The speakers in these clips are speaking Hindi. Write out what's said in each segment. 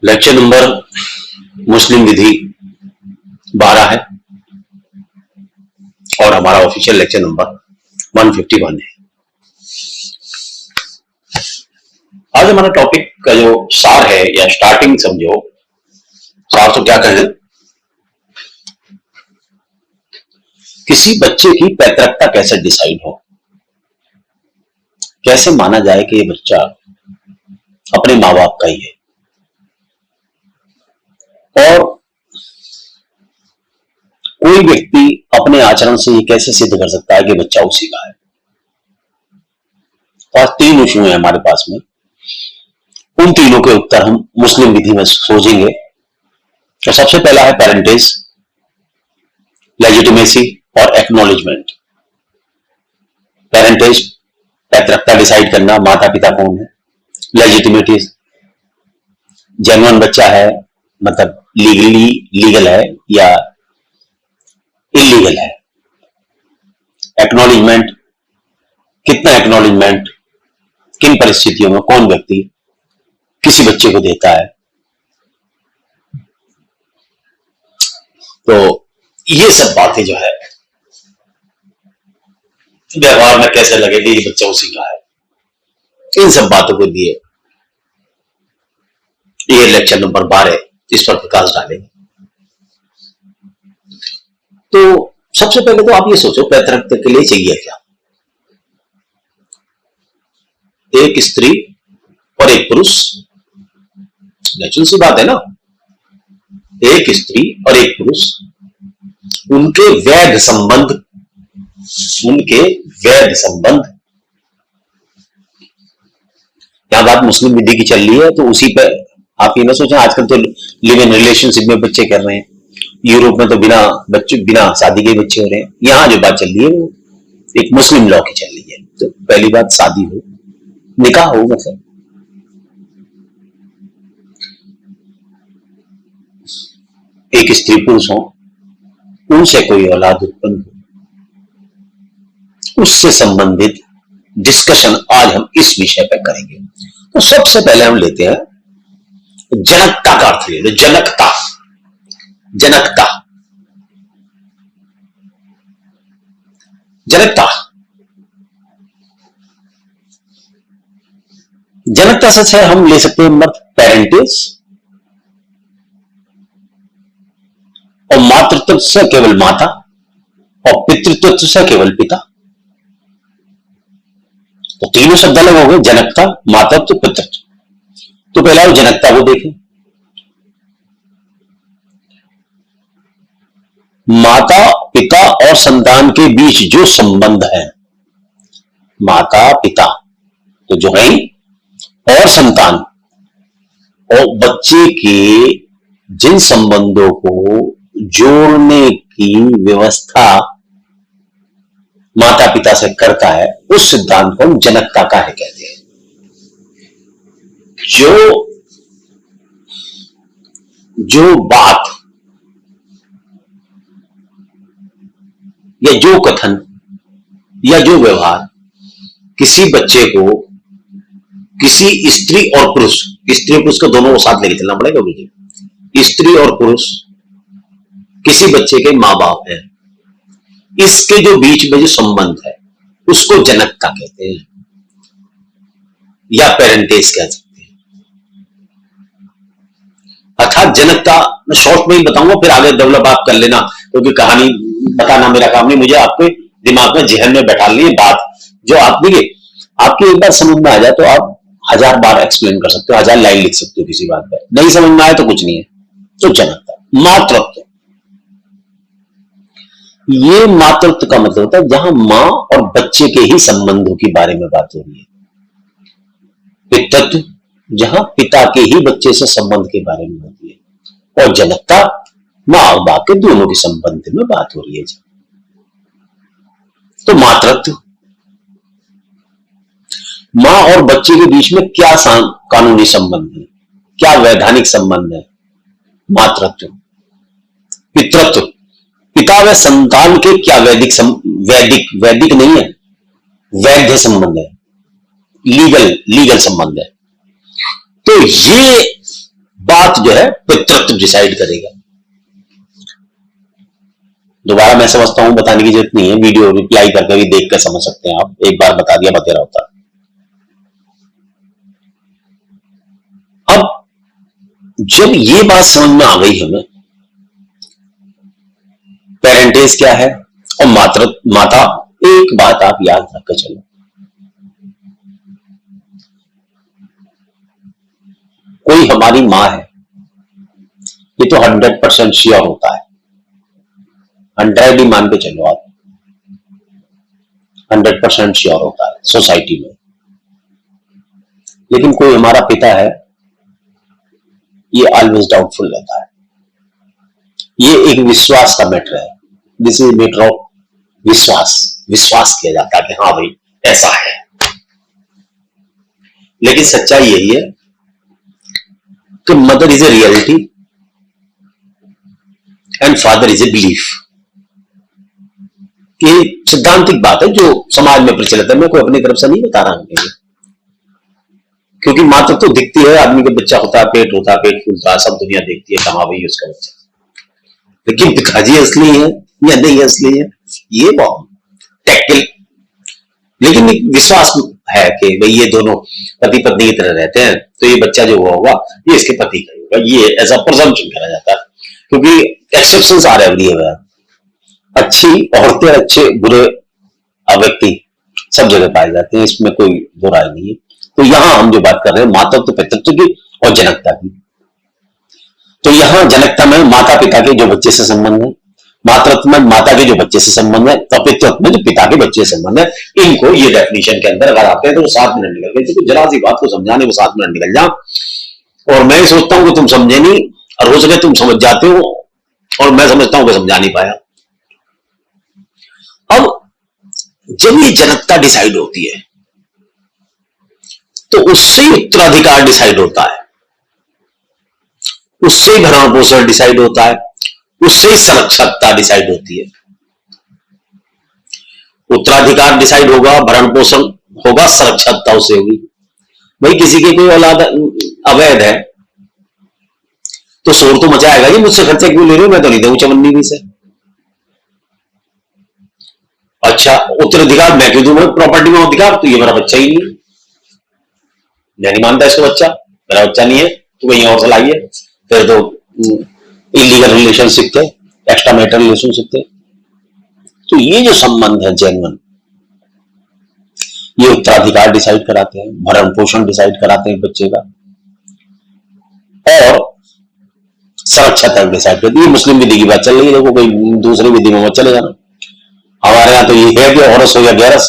लेक्चर नंबर मुस्लिम विधि 12 है और हमारा ऑफिशियल लेक्चर नंबर 151 है। आज हमारा टॉपिक का जो सार है या स्टार्टिंग समझो, सार तो क्या कहें, किसी बच्चे की पैतृकता कैसे डिसाइड हो, कैसे माना जाए कि ये बच्चा अपने माँ बाप का ही है, और कोई व्यक्ति अपने आचरण से ये कैसे सिद्ध कर सकता है कि बच्चा उसी का है। तो आज 3 इशू है हमारे पास में, उन तीनों के उत्तर हम मुस्लिम विधि में खोजेंगे। तो सबसे पहला है पेरेंटेज, लेजिटिमेसी और एक्नॉलेजमेंट। पेरेंटेज पैतृकता डिसाइड करना, माता पिता कौन है। लेजिटिमेटी जेन्युइन बच्चा है, मतलब लीगल है या इलीगल है। एक्नॉलेजमेंट कितना एक्नॉलेजमेंट किन परिस्थितियों में कौन व्यक्ति किसी बच्चे को देता है। तो ये सब बातें जो है व्यवहार में कैसे लगे कि ये बच्चा उसी का है, इन सब बातों को दिए ये लेक्चर नंबर 12 इस पर प्रकाश डालेंगे। तो सबसे पहले तो आप ये सोचो पैतृकता के लिए चाहिए क्या। एक स्त्री और एक पुरुष, नेचुरल सी बात है ना। एक स्त्री और एक पुरुष, उनके वैध संबंध यहां बात मुस्लिम विधि की चल रही है, तो उसी पर आप ये ना सोचें आजकल तो लिव इन रिलेशनशिप में बच्चे कर रहे हैं। यूरोप में तो बिना शादी के बच्चे हो रहे हैं। यहां जो बात चल रही है वो एक मुस्लिम लॉ की चल रही है। तो पहली बात, शादी हो, निकाह हो, मतलब एक स्त्री पुरुष हो, उनसे कोई औलाद उत्पन्न हो, उससे संबंधित डिस्कशन आज हम इस विषय पर करेंगे। तो सबसे पहले हम लेते हैं जनकता का अर्थ। ले लो जनकता। जनकता से हम ले सकते हैं मत पेरेंटेज, और मातृत्व से केवल माता, और पितृत्व से केवल पिता। तो तीनों शब्द अलग हो गए, जनकता, मातृत्व, पितृत्व। तो पहला जनकता को देखें। माता पिता और संतान के बीच जो संबंध है, माता पिता तो जो है, और संतान और बच्चे के जिन संबंधों को जोड़ने की व्यवस्था माता पिता से करता है, उस सिद्धांत को हम जनकता का है कहते हैं। जो बात या जो कथन या जो व्यवहार किसी बच्चे को किसी स्त्री और पुरुष को दोनों को साथ लेके चलना पड़ेगा मुझे। स्त्री और पुरुष किसी बच्चे के मां बाप हैं, इसके जो बीच में जो संबंध है उसको जनकता कहते हैं या पेरेंटेज कह सकते हैं। अर्थात जनकता मैं शॉर्ट में ही बताऊंगा, फिर आगे डेवलप आप कर लेना, क्योंकि कहानी बताना मेरा काम नहीं। मुझे आपके दिमाग में जहन में बैठा ली बात जो आप देखिए आपकी एक बार समझ में आ जाए तो आप 1000 बार एक्सप्लेन कर सकते हो, 1000 लाइन लिख सकते हो किसी बात पर। नहीं समझ में आए तो कुछ नहीं है। तो जनकता, मातृत्व, ये मातृत्व का मतलब होता है जहां मां और बच्चे के ही संबंधों के बारे में बात हो रही है। पितृत्व जहां पिता के ही बच्चे से संबंध के बारे में होती है, और जनकता मां और बाप के दोनों के संबंध में बात हो रही है। तो मातृत्व, मां और बच्चे के बीच में क्या कानूनी संबंध है, क्या वैधानिक संबंध है, मातृत्व। पितृत्व, पिता व संतान के क्या वैदिक नहीं है, वैध संबंध है, लीगल संबंध है। तो ये बात जो है पितृत्व डिसाइड करेगा। दोबारा मैं समझता हूं, बताने की जरूरत नहीं है, वीडियो रिप्लाई करके भी देख कर समझ सकते हैं आप, एक बार बता दिया बतेरा होता। अब जब ये बात समझ में आ गई हमें, पेरेंटेज क्या है और माता, एक बात आप याद रखकर चलो, कोई हमारी मां है ये तो 100% श्योर होता है, 100 ही मान के चलो आप, 100% श्योर होता है सोसाइटी में। लेकिन कोई हमारा पिता है ये ऑलवेज डाउटफुल रहता है। ये एक विश्वास का मैटर है, दिस इज मैटर ऑफ विश्वास किया जाता है कि हाँ भाई ऐसा है। लेकिन सच्चाई यही है कि mother is a reality and father is a belief. ये सिद्धांतिक बात है जो समाज में प्रचलित है, मैं कोई अपनी तरफ से नहीं बता रहा हूं, क्योंकि मात्र तो दिखती है, आदमी का बच्चा होता है, पेट होता है, पेट फूलता है, सब दुनिया देखती है कमा भाई उसका बच्चा, लेकिन पिताजी असली है या नहीं असली है ये बहुत टैक्टिल। लेकिन एक विश्वास है कि भाई ये दोनों पति पत्नी की तरह रहते हैं, तो ये बच्चा जो हुआ होगा ये इसके पति का होगा, ये एज अ प्रेजम्पशन करा जाता है, क्योंकि एक्सेप्शंस आ रहे हैं। अच्छी औरतें, अच्छे बुरे व्यक्ति सब जगह पाए जाते हैं, इसमें कोई दो राय नहीं है। तो यहां हम जो बात कर रहे हैं मातृत्व पितृत्व की और जनकता की, तो यहां जनकता में माता पिता के जो बच्चे से संबंध है, मातृत्व में माता के जो बच्चे से संबंध है, तो पितृत्व में जो पिता के बच्चे से संबंध है। इनको ये डेफिनेशन के अंदर अगर आते हैं तो 7 मिनट निकल गए, तो जरा सी बात को समझाने में 7 मिनट निकल जा, और मैं सोचता हूं कि तुम समझे नहीं, और हो सके तुम समझ जाते हो और मैं समझता हूं कि समझा नहीं पाया। अब जब ये जनकता डिसाइड होती है तो उससे उत्तराधिकार डिसाइड होता है, उससे भरण पोषण डिसाइड होता है, उससे सुरक्षितता डिसाइड होती है। उत्तराधिकार डिसाइड होगा, भरण पोषण होगा, सुरक्षितता उससे होगी। भाई किसी की कोई औलाद अवैध है तो शोर तो मचाएगा जी, मुझसे खर्चा क्यों ले रहे हो, मैं तो नहीं दूं चवन्नी भी से। अच्छा उत्तराधिकार मैं क्यों दूं, प्रॉपर्टी में अधिकार, तो ये मेरा बच्चा ही नहीं, मैं नहीं मानता इसको बच्चा, मेरा बच्चा नहीं है, तो कहीं और से लाइए। फिर तो इलीगल रिलेशनशिप थे, एक्स्ट्रा मैरिटल रिलेशनशिप थे। तो ये जो संबंध है जेन्युइन, ये उत्तराधिकार डिसाइड कराते हैं, भरण पोषण डिसाइड कराते हैं बच्चे का, और सुरक्षा डिसाइड करती है। मुस्लिम विधि की बात चल रही है, देखो कोई दूसरी विधि में मत चले जाना। हमारे यहां तो ये है कि औरस हो या गैरस,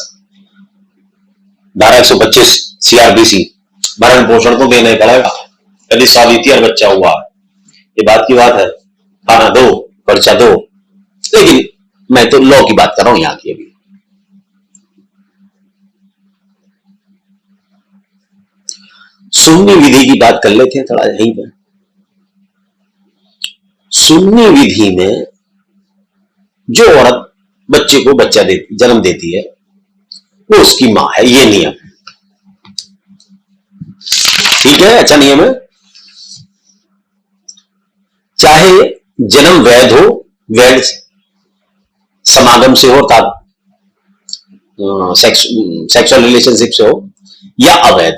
धारा 125 CRPC, भरण पोषण तो देना ही पड़ेगा यदि सावित्री और बच्चा हुआ। ये बात की बात है, खाना दो, खर्चा दो, लेकिन मैं तो लॉ की बात कर रहा हूं यहां की। अभी सुन्नी विधि की बात कर लेते हैं थोड़ा यहीं पर। सुन्नी विधि में जो औरत बच्चे को जन्म देती है वो उसकी मां है, ये नियम ठीक है, अच्छा नियम है। चाहे जन्म वैध हो, वैध समागम से हो अर्थात सेक्सुअल रिलेशनशिप से हो, या अवैध,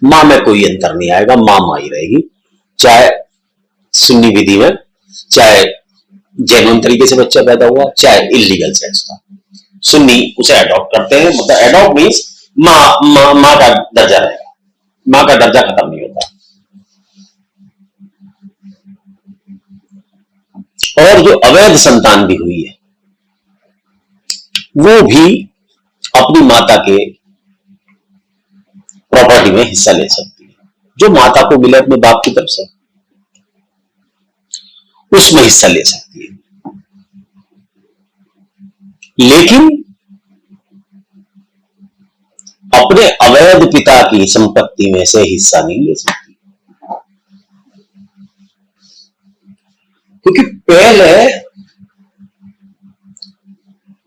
मां में कोई अंतर नहीं आएगा, मां ही रहेगी। चाहे सुन्नी विधि में, चाहे जेन्युइन तरीके से बच्चा पैदा हुआ, चाहे इलीगल सेक्स था, सुन्नी उसे अडॉप्ट करते हैं। मतलब अडॉप्ट मीन्स मां का दर्जा रहेगा, मां का दर्जा खत्म नहीं होता। और जो अवैध संतान भी हुई है वो भी अपनी माता के प्रॉपर्टी में हिस्सा ले सकती है, जो माता को मिले अपने बाप की तरफ से उसमें हिस्सा ले सकती है, लेकिन अपने अवैध पिता की संपत्ति में से हिस्सा नहीं ले सकती। क्योंकि पहले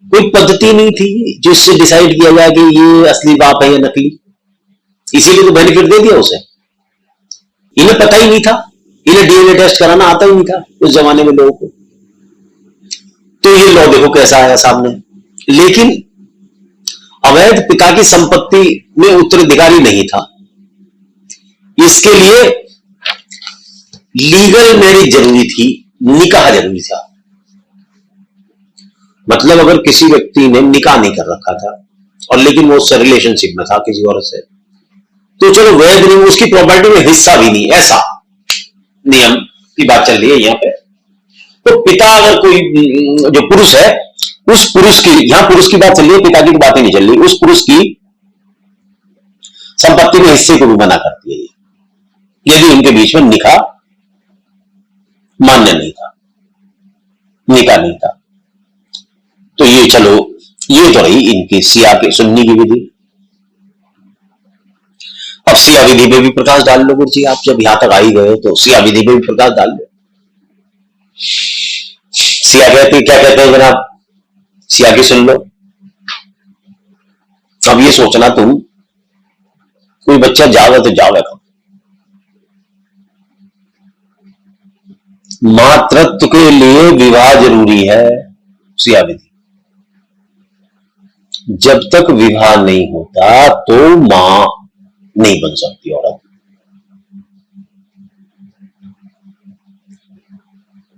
कोई पद्धति नहीं थी जिससे डिसाइड किया जाए कि ये असली बाप है या नकली, इसीलिए तो बेनिफिट दे दिया उसे। इन्हें पता ही नहीं था, इन्हें डीएनए टेस्ट कराना आता ही नहीं था उस जमाने में लोगों को। तो ये लॉ देखो कैसा आया सामने। लेकिन अवैध पिता की संपत्ति में उत्तराधिकारी नहीं था, इसके लिए लीगल मैरिज जरूरी थी, निकाह जरूरी था। मतलब अगर किसी व्यक्ति ने निकाह नहीं कर रखा था और लेकिन वो उससे रिलेशनशिप में था किसी और से, तो चलो वैध नहीं, उसकी प्रॉपर्टी में हिस्सा भी नहीं, ऐसा नियम की बात चल रही है यहां पे। तो पिता अगर कोई जो पुरुष है, उस पुरुष की, यहां पुरुष की बात चल रही है, पिता की बातें नहीं चल रही, उस पुरुष की संपत्ति में हिस्से को भी मना करती है यदि उनके बीच में निकाह मान्य नहीं था, निकाह नहीं था। तो ये चलो, ये तो रही इनकी सिया के सुन्नी की विधि। अब सिया विधि पे भी प्रकाश डाल लो गुरु जी, आप जब यहां तक आ ही गए तो सिया विधि पे भी प्रकाश डाल लो। सिया कहते क्या कहते हैं जनाब, सिया की सुन लो। अब ये सोचना तुम, कोई बच्चा जावे तो जावे कब, मातृत्व के लिए विवाह जरूरी है, सिया विधि। जब तक विवाह नहीं होता तो मां नहीं बन सकती औरत।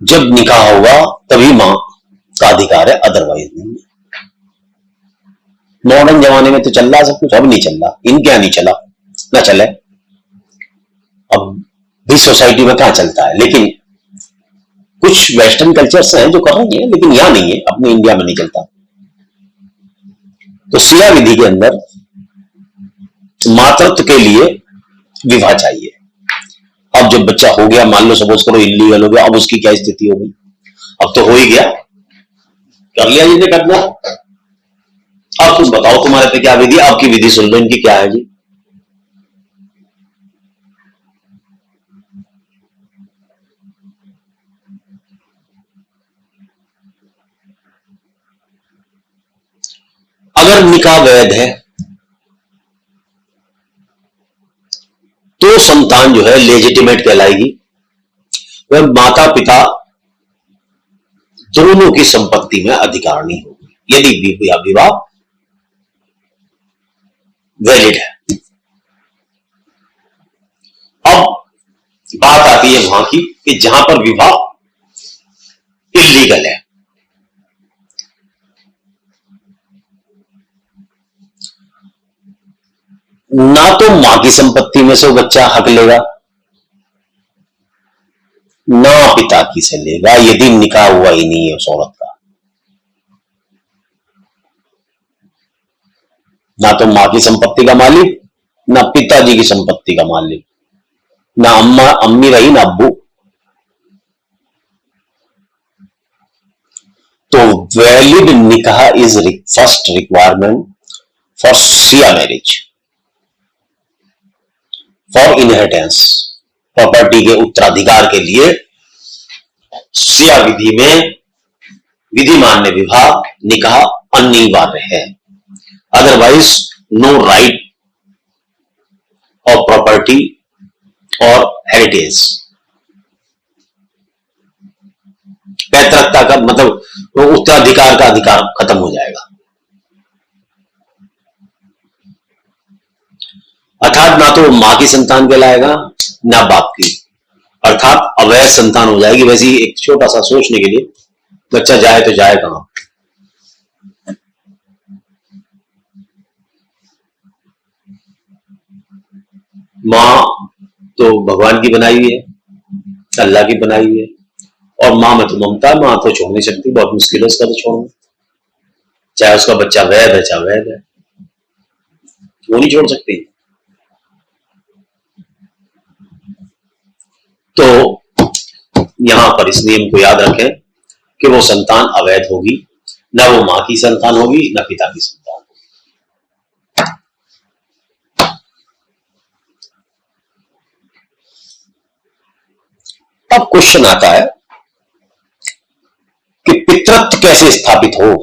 जब निकाह होगा तभी मां का अधिकार है, अदरवाइज नहीं। मॉडर्न जमाने में तो चल रहा सब कुछ, अब नहीं चल रहा, इनके यहां नहीं चला, ना चले। अब भी सोसाइटी में कहां चलता है, लेकिन कुछ वेस्टर्न कल्चर्स हैं जो कर रही हैं, लेकिन यहां नहीं है, अपने इंडिया में नहीं चलता। तो सिया विधि के अंदर मातृत्व के लिए विवाह चाहिए। अब जब बच्चा हो गया, मान लो सपोज करो इलीगल हो गया, अब उसकी क्या स्थिति हो गई, अब तो हो ही गया, कर लिया जिसे करना। अब कुछ बताओ तुम्हारे पे क्या विधि, आपकी विधि सुन लो, इनकी क्या है जी। अगर निकाह वैध है तो संतान जो है लेजिटिमेट कहलाएगी। वह माता पिता दोनों की संपत्ति में अधिकारणी होगी यदि विवाह वैलिड है। अब बात आती है वहां की कि जहां पर विवाह इलीगल है, ना तो मां की संपत्ति में से वो बच्चा हक लेगा, ना पिता की से लेगा यदि निकाह हुआ ही नहीं है उस औरत का। ना तो मां की संपत्ति का मालिक, ना पिताजी की संपत्ति का मालिक, ना अम्मा अम्मी रही ना अब्बू। तो वैलिड निकाह is first requirement for Siya marriage, for inheritance, property के उत्तराधिकार के लिए सिया विधि में विधि मान्य विवाह निकाह अनिवार्य है। Otherwise no right of property और हेरिटेज। पैतृकता का मतलब उत्तराधिकार का अधिकार खत्म हो जाएगा। अर्थात ना तो मां की संतान कहलाएगा ना बाप की, अर्थात अवैध संतान हो जाएगी। वैसे ही एक छोटा सा सोचने के लिए, बच्चा जाए तो जाए कहां। मां तो भगवान की बनाई हुई है, अल्लाह की बनाई हुई है, और मां में तो ममता, मां तो छोड़ नहीं सकती, बहुत मुश्किल है उसका तो छोड़ना, चाहे उसका बच्चा वैध है चाहे वैध है, वो नहीं छोड़ सकती। तो यहां पर इस नियम को याद रखें कि वो संतान अवैध होगी, ना वो मां की संतान होगी ना पिता की संतान। अब क्वेश्चन आता है कि पितृत्व कैसे स्थापित हो।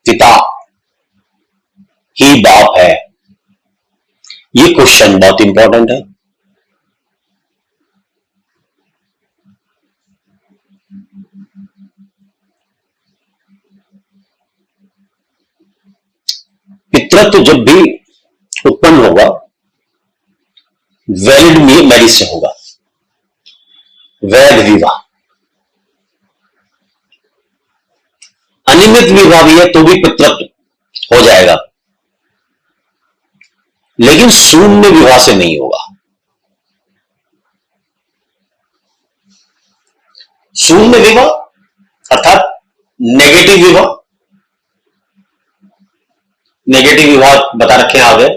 पिता ही बाप है, ये क्वेश्चन बहुत इंपॉर्टेंट है। पितृत्व जब भी उत्पन्न होगा वैलिड मैरिज से होगा, वैध विवाह। अनियमित विवाह भी है तो भी पितृत्व हो जाएगा, लेकिन शून्य विवाह से नहीं होगा। शून्य विवाह अर्थात नेगेटिव विवाह, नेगेटिव विवाह बता रखे हैं आगे,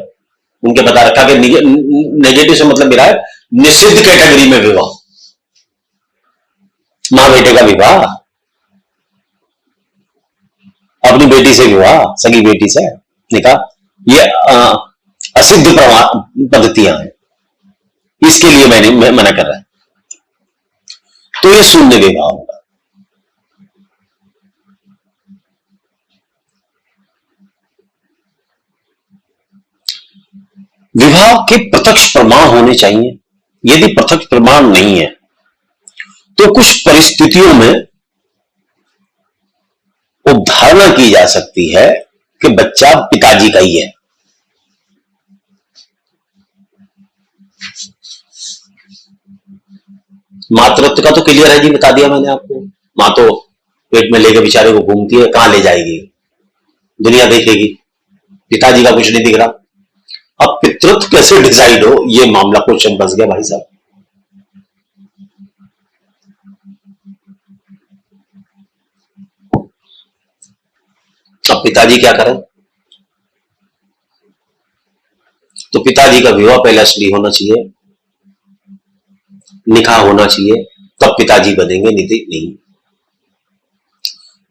उनके बता रखा कि नेगेटिव से मतलब मेरा है निषिद्ध कैटेगरी में विवाह, मां बेटे का विवाह, अपनी बेटी से विवाह, सगी बेटी से निकाह, ये असिद्ध पद्धतियां हैं, इसके लिए मैं मना कर रहा है। तो ये शून्य विवाह होगा। विवाह के प्रत्यक्ष प्रमाण होने चाहिए। यदि प्रत्यक्ष प्रमाण नहीं है तो कुछ परिस्थितियों में उपधारणा की जा सकती है कि बच्चा पिताजी का ही है। मातृत्व का तो क्लियर है जी, बता दिया मैंने आपको। मां तो पेट में लेकर बेचारे को घूमती है, कहां ले जाएगी, दुनिया देखेगी, पिताजी का कुछ नहीं दिख रहा। अब पितृत्व कैसे डिसाइड हो, ये मामला क्वेश्चन बस गया भाई साहब। अब पिताजी क्या करें? तो पिताजी का विवाह पहले असली होना चाहिए, निकाह होना चाहिए, तब पिताजी बनेंगे, नहीं।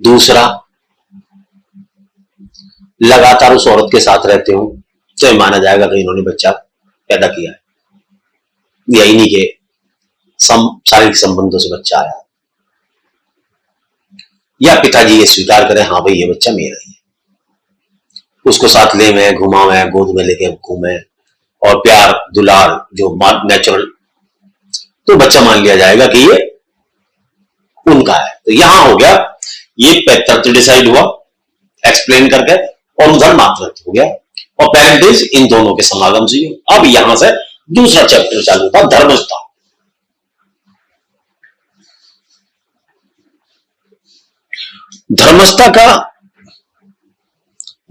दूसरा, लगातार उस औरत के साथ रहते हो तो माना जाएगा कि इन्होंने बच्चा पैदा किया है, या इन्हीं के शारीरिक संबंधों से बच्चा आया। या पिताजी ये स्वीकार करें, हाँ भाई ये बच्चा मेरा ही है, उसको साथ ले में घुमावे, गोद में लेके घूमे और प्यार दुलार जो नेचुरल, तो बच्चा मान लिया जाएगा कि ये उनका है। तो यहां हो गया, ये पैतृत्व डिसाइड हुआ एक्सप्लेन करके, और उधर मातृत्व हो गया, और पेरेंटेज इन दोनों के समागम से। अब यहां से दूसरा चैप्टर चालू होता, धर्मस्था। धर्मस्था का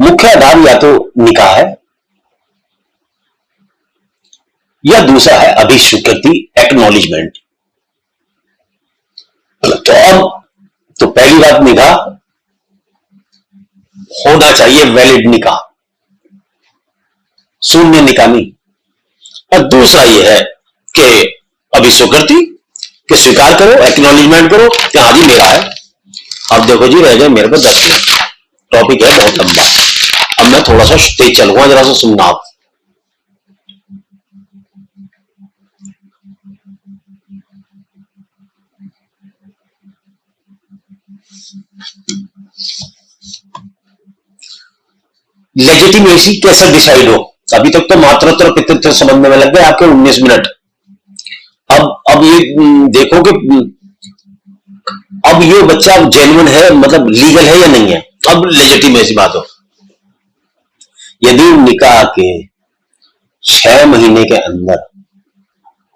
मुख्य आधार या तो निकाह है या दूसरा है अभिस्वीकृति, एक्नॉलेजमेंट। तो अब तो पहली बात, निकाह होना चाहिए, वैलिड निकाह, शून्य निकाह नहीं। और दूसरा यह है कि अभिस्वीकृति, कि स्वीकार करो, एक्नॉलेजमेंट करो कि हाँ जी मेरा है। अब देखो जी, रह गए मेरे पर 10 मिनट, टॉपिक है बहुत लंबा। अब मैं थोड़ा सा तेज चलूंगा, जरा सा सुनना आप। लेजिटिमेसी कैसे डिसाइड हो? अभी तक तो मातृत्व और पितृत्व संबंध में लग गए आपके 19 मिनट। अब ये देखो कि अब ये बच्चा जेन्युइन है, मतलब लीगल है या नहीं है। अब लेजिटिमेसी बात हो, यदि निकाह के 6 महीने के अंदर,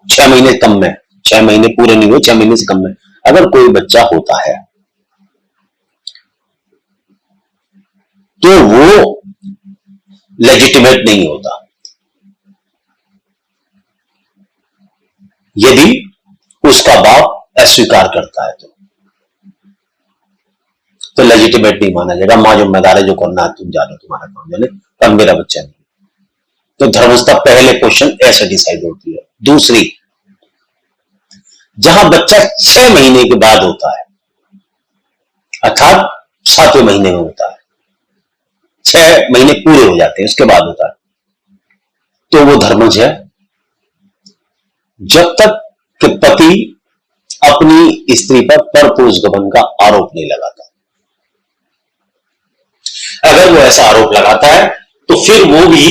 6 महीने कम में, 6 महीने पूरे नहीं हुए, 6 महीने से कम में अगर कोई बच्चा होता है तो वो लेजिटिमेट नहीं होता। यदि उसका बाप अस्वीकार करता है तो लेजिटिमेट नहीं माना जाएगा। मां जिम्मेदार है, जो करना है तुम जानो, तुम्हारा काम जाने, पर मेरा बच्चा नहीं। तो धर्मस्था पहले क्वेश्चन ऐसे डिसाइड होती है। दूसरी, जहां बच्चा 6 महीने के बाद होता है, अर्थात 7वें महीने में होता है, 6 महीने पूरे हो जाते हैं उसके बाद होता है, तो वो धर्मज है। जब तक कि पति अपनी स्त्री पर परपुरुष गमन का आरोप नहीं लगाता। अगर वो ऐसा आरोप लगाता है तो फिर वो भी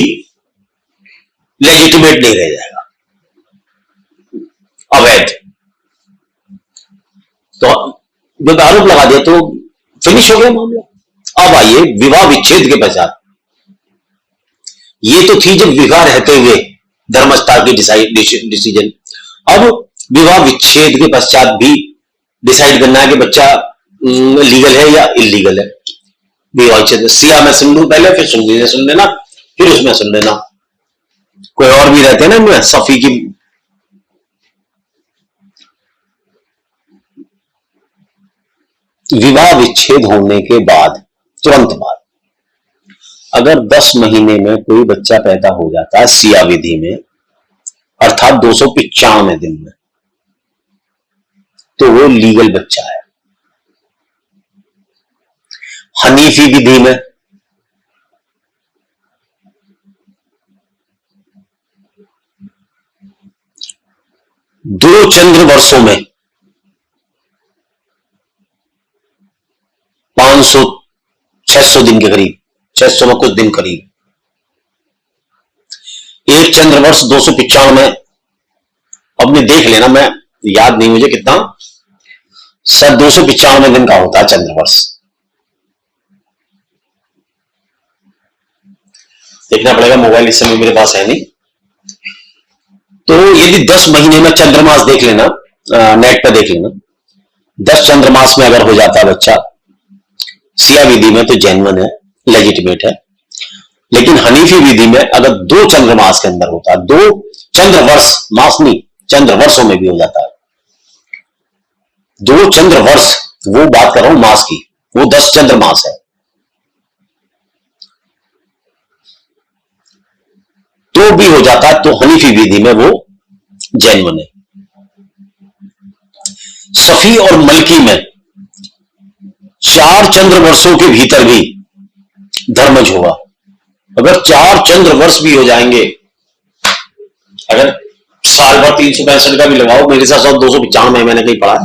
लेजिटिमेट नहीं रह जाएगा, अवैध। तो जब आरोप लगा दिया तो फिनिश हो गया मामला। अब आइए विवाह विच्छेद के पश्चात। ये तो थी जब विवाह रहते हुए धर्मस्थल की डिसीजन। अब विवाह विच्छेद के पश्चात भी डिसाइड करना है कि बच्चा लीगल है या इलीगल है। विवाह विच्छेद सिया में सुन लू पहले, फिर सुननी ने सुन लेना, फिर उसमें सुन लेना। कोई और भी रहते हैं ना इनमें, सफी की। विवाह विच्छेद होने के बाद तुरंत बाद अगर 10 महीने में कोई बच्चा पैदा हो जाता है सिया विधि में, अर्थात 295 दिन में, तो वो लीगल बच्चा है। हनीफी विधि में 2 चंद्र वर्षों में 500-600 दिन के करीब, 600 में कुछ दिन करीब, एक चंद्र वर्ष 295। अब मैं देख लेना, मैं याद नहीं मुझे कितना, सर 295 दिन का होता है चंद्र वर्ष। देखना पड़ेगा, मोबाइल इस समय मेरे पास है नहीं। तो यदि 10 महीने में चंद्रमास देख लेना, नेट पर देख लेना, 10 चंद्रमास में अगर हो जाता है बच्चा सिया विधि में तो जेन्युइन है, लेजिटिमेट है। लेकिन हनीफी विधि में अगर 2 चंद्रमास के अंदर होता है, 2 चंद्र वर्ष, मास नहीं, चंद्र वर्षों में भी हो जाता है, 2 चंद्र वर्ष, वो बात कर रहा हूं मास की, वो 10 चंद्र मास है, तो भी हो जाता है, तो हनीफी विधि में वो जेन्युइन है। सफी और मलकी में 4 चंद्र वर्षों के भीतर भी धर्मज होगा। अगर 4 चंद्र वर्ष भी हो जाएंगे, अगर साल भर 365 का भी लगाओ, मेरे साथ 295 मैंने कहीं पढ़ा,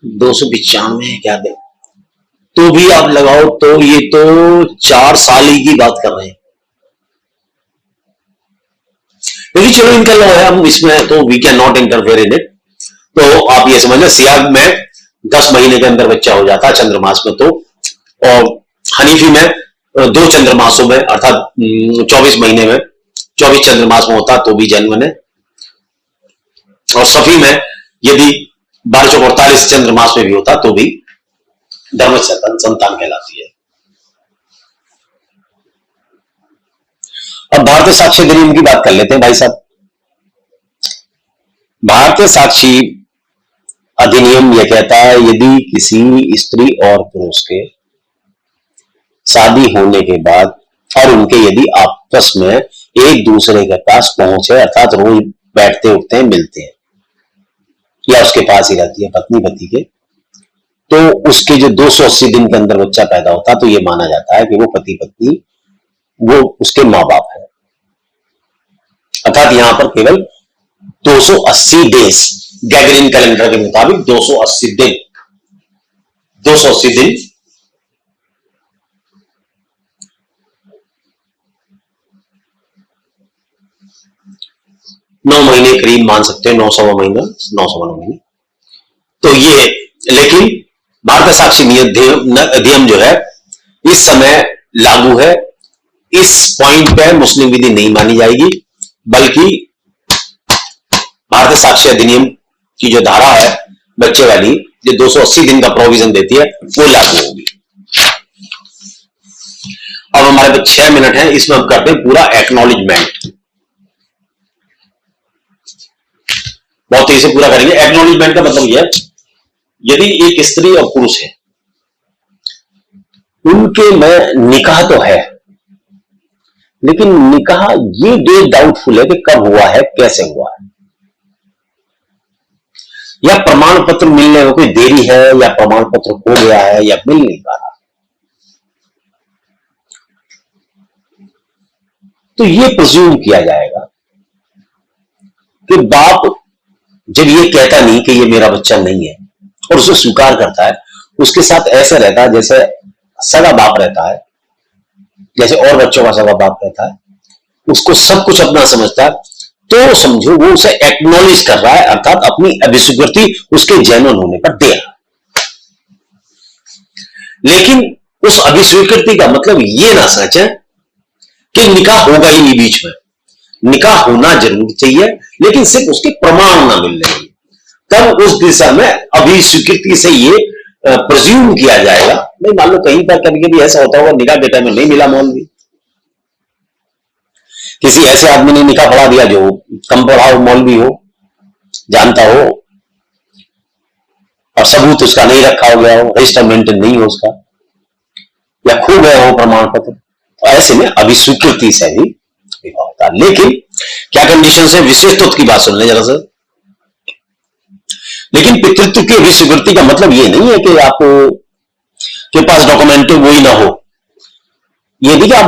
295 क्या दे, तो भी आप लगाओ, तो ये तो 4 साल ही की बात कर रहे हैं। लेकिन चलो इनका लॉ है, हम इसमें तो we can not interfere in it. तो आप ये समझ लें सियाग में 10 महीने के अंदर बच्चा हो जाता है चंद्रमास में, तो और हनीफी में 2 चंद्रमासों में अर्थात 24 महीने में, 24 चंद्रमास में होता तो भी जेन्युइन है। और सफी में यदि 1248 चंद्रमास में भी होता तो भी धर्म संतान कहलाती है। अब भारतीय साक्ष्य अधिनियम की बात कर लेते हैं भाई साहब। भारतीय साक्षी अधिनियम यह कहता है यदि किसी स्त्री और पुरुष के शादी होने के बाद और उनके यदि आपस में एक दूसरे के पास पहुंचे, अर्थात रोज बैठते उठते हैं, मिलते हैं, या उसके पास ही रहती है पत्नी पति के, तो उसके जो 280 दिन के अंदर बच्चा पैदा होता है तो यह माना जाता है कि वो पति पत्नी वो उसके मां बाप है। अर्थात यहां पर केवल 280 डेज, गैगरिन कैलेंडर के मुताबिक 280 दिन, 280 दिन नौ महीने करीब मान सकते हैं, 9 महीना, 9 महीने। तो ये, लेकिन भारतीय साक्ष्य अधिनियम जो है इस समय लागू है, इस पॉइंट पे मुस्लिम विधि नहीं मानी जाएगी, बल्कि भारतीय साक्ष्य अधिनियम की जो धारा है बच्चे वाली, जो 280 दिन का प्रोविजन देती है, वो लागू होगी। अब हमारे पास 6 मिनट है, इसमें हम करते हैं पूरा एक्नॉलेजमेंट, बहुत तेजी से पूरा करेंगे। एक्नॉलेजमेंट का मतलब यह, यदि एक स्त्री और पुरुष है, उनके में निकाह तो है, लेकिन निकाह ये डेट डाउटफुल है कि कब हुआ है, कैसे हुआ है, या प्रमाण पत्र मिलने में कोई देरी है, या प्रमाण पत्र खो गया है, या मिल नहीं पा रहा। तो ये प्रिज्यूम किया जाएगा कि बाप जब ये कहता नहीं कि ये मेरा बच्चा नहीं है और उसे स्वीकार करता है, उसके साथ ऐसा रहता है जैसे सगा बाप रहता है, जैसे और बच्चों का सगा बाप कहता है, उसको सब कुछ अपना समझता है, तो समझो वो उसे एक्नॉलेज कर रहा है, अर्थात अपनी अभिस्वीकृति उसके जेन्युइन होने पर दे रहा है। लेकिन उस अभिस्वीकृति का मतलब ये ना सोचें कि निकाह होगा ही नहीं बीच में। निकाह होना जरूर चाहिए, लेकिन सिर्फ उसके प्रमाण ना मिल रहे, तब उस दिशा में अभिस्वीकृति से ये प्रिज्यूम किया जाएगा। नहीं, मान लो कहीं पर कभी कभी ऐसा होता होगा, निकाह के टाइम में नहीं मिला मौलवी, किसी ऐसे आदमी ने निकाह पढ़ा दिया जो कम पढ़ा हो, मौलवी हो, जानता हो, और सबूत उसका नहीं रखा हो गया हो, रजिस्टर मेंटेन नहीं हो उसका, या खो गया हो प्रमाण पत्र, तो ऐसे में अभिस्वीकृति से भी विवाह होता है। लेकिन क्या कंडीशन है, विशेष तत्व की बात सुन लें जरा सा। लेकिन पितृत्व की अभिस्वीकृति का मतलब ये नहीं है कि आपको के पास डॉक्यूमेंट वो ही ना हो, ये भी कि आप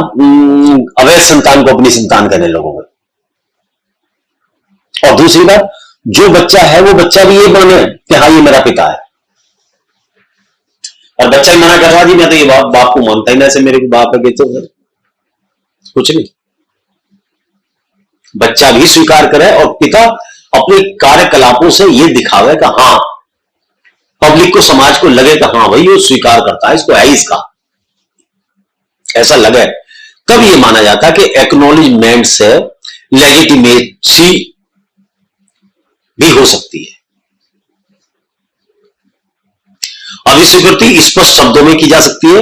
अवैध संतान को अपनी संतान करने लगोगे। और दूसरी बात, जो बच्चा है वो बच्चा भी ये माने कि हाँ ये मेरा पिता है, और बच्चा ही मना कर रहा जी मैं तो ये बाप को मानता ही ना, ऐसे मेरे बाप है, तो कुछ नहीं। बच्चा भी स्वीकार करे और पिता अपने कार्यकलापों से ये दिखावे कि हाँ, पब्लिक को, समाज को लगे कि हाँ भाई वो स्वीकार करता है, इसको है इसका, ऐसा लगे, तब ये माना जाता है कि एक्नॉलेजमेंट से लेजिटिमेसी भी हो सकती है। अभिस्वीकृति स्पष्ट शब्दों में की जा सकती है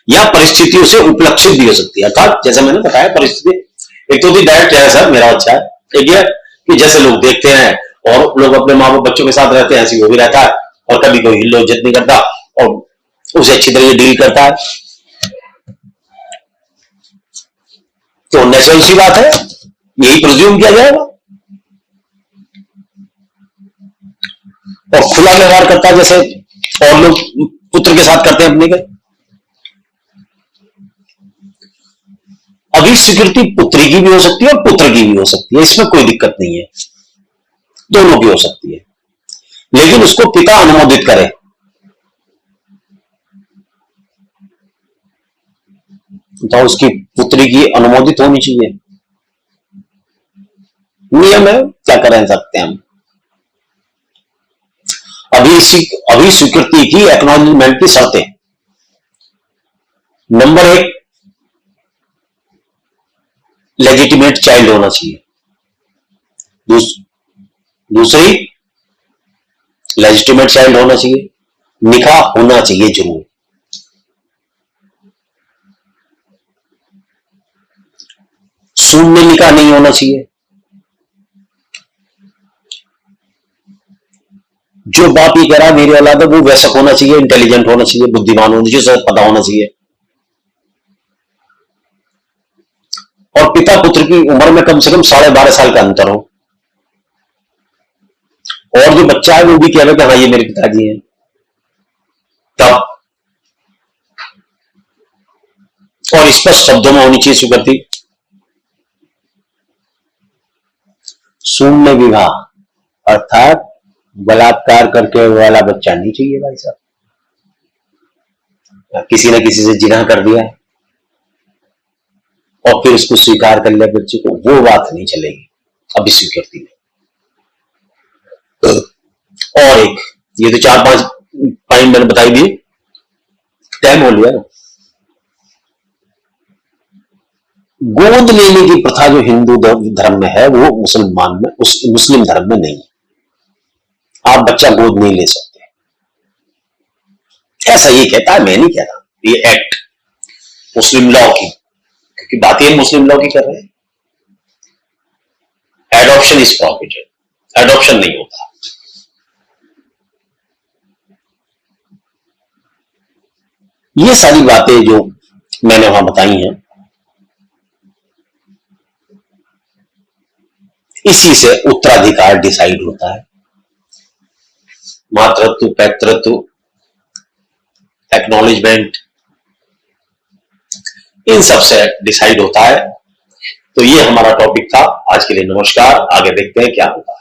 या परिस्थितियों से उपलक्षित भी हो सकती है। अर्थात जैसे मैंने बताया, परिस्थिति एक तो डायरेक्ट है सर मेरा अच्छा है, एक है कि जैसे लोग देखते हैं और लोग अपने माँ बाप बच्चों के साथ रहते हैं, ऐसी वो भी रहता है, और कभी कोई हिल्लो इज्जत नहीं करता और उसे अच्छी तरह डील करता है, तो नेचुरल सी बात है, यही प्रिज्यूम किया जाएगा। और खुला व्यवहार करता है जैसे और लोग पुत्र के साथ करते हैं अपने के। अभिस्वीकृति पुत्री की भी हो सकती है और पुत्र की भी हो सकती है, इसमें कोई दिक्कत नहीं है, दोनों की हो सकती है, लेकिन उसको पिता अनुमोदित करे। तो उसकी पुत्री की अनुमोदित होनी चाहिए, नियम है, क्या करें सकते हैं हम। अभिस्वीकृति की एक्नॉलेजमेंट की शर्तें, नंबर 1, लेजिटिमेट चाइल्ड होना चाहिए। दूसरी, लेजिटिमेट चाइल्ड होना चाहिए, निकाह होना चाहिए जरूर। शून्य निकाह नहीं होना चाहिए। जो बाप ये कह रहा है मेरी औलाद है, वो वैसा होना चाहिए, इंटेलिजेंट होना चाहिए, बुद्धिमान होना चाहिए, सब पता होना चाहिए। और पिता पुत्र की उम्र में कम से कम 12.5 साल का अंतर हो, और जो बच्चा है वो भी कह रहा है कि हाँ ये मेरे पिताजी हैं, तब। और स्पष्ट शब्दों में होनी चाहिए स्वीकृति। शून्य विवाह अर्थात बलात्कार करके वाला बच्चा नहीं चाहिए भाई साहब, किसी ने किसी से जिना कर दिया और फिर उसको स्वीकार कर लिया बच्चे को, वो बात नहीं चलेगी अभिस्वीकृति में। और एक, ये तो 4-5 पॉइंट मैंने बताई दिए, टाइम हो लिया। गोद लेने की प्रथा जो हिंदू धर्म में है वो मुसलमान में, उस मुस्लिम धर्म में नहीं है। आप बच्चा गोद नहीं ले सकते, ऐसा ये कहता है, मैं नहीं कहता, ये एक्ट मुस्लिम लॉ की, क्योंकि बात ये मुस्लिम लॉ की कर रहे हैं। एडॉप्शन इज प्रॉफिटेड, एडॉप्शन नहीं होता। ये सारी बातें जो मैंने वहां बताई हैं, इसी से उत्तराधिकार डिसाइड होता है, मातृत्व, पैतृत्व, एक्नॉलेजमेंट, इन सब से डिसाइड होता है। तो ये हमारा टॉपिक था आज के लिए। नमस्कार, आगे देखते हैं क्या होगा।